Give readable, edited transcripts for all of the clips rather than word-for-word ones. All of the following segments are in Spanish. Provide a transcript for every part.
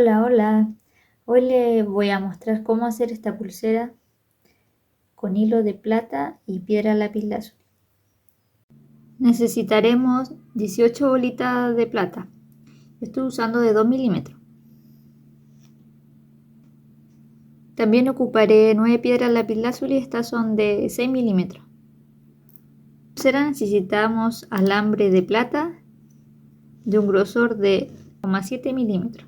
Hola, hola. Hoy le voy a mostrar cómo hacer esta pulsera con hilo de plata y piedra lapislázuli. Necesitaremos 18 bolitas de plata. Estoy usando de 2 milímetros. También ocuparé 9 piedras lapislázuli, estas son de 6 milímetros. Para la pulsera necesitamos alambre de plata de un grosor de 0,7 milímetros.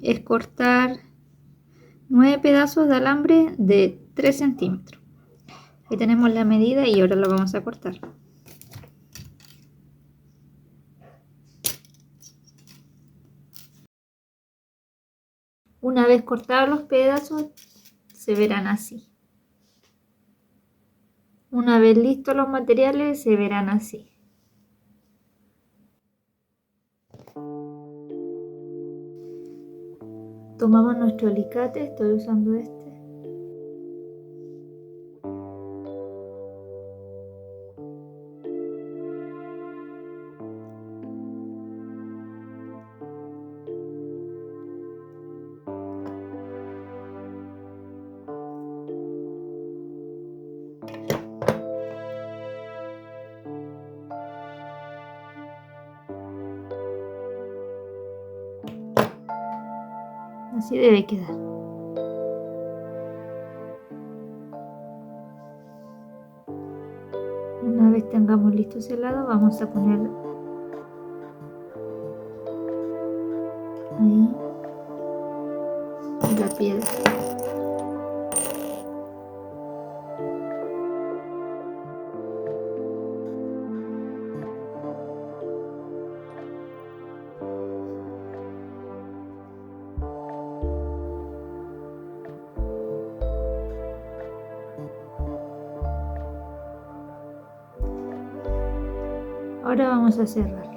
Es cortar 9 pedazos de alambre de 3 centímetros. Ahí tenemos la medida y ahora lo vamos a cortar. Una vez cortados los pedazos, se verán así. Una vez listos los materiales, se verán así. Tomamos nuestro alicate, estoy usando este. Así debe quedar. Una vez tengamos listo ese lado, vamos a poner ahí la piedra. Ahora vamos a cerrar.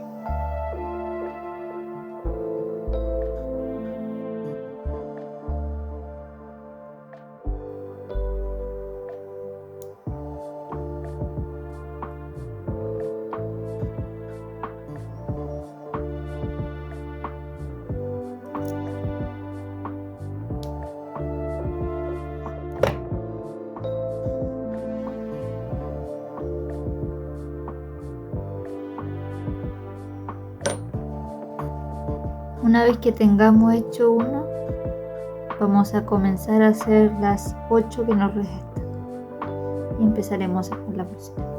Una vez que tengamos hecho uno, vamos a comenzar a hacer las 8 que nos restan y empezaremos a hacer la pulsera.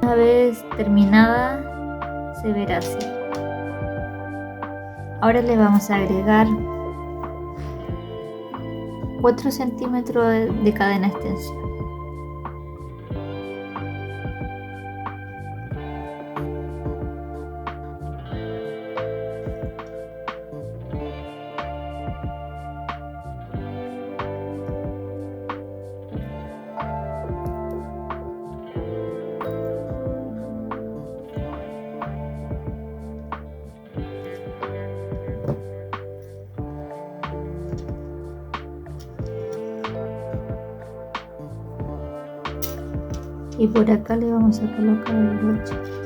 Una vez terminada se verá así. Ahora le vamos a agregar 4 centímetros de cadena extensión. Y por acá le vamos a colocar el broche.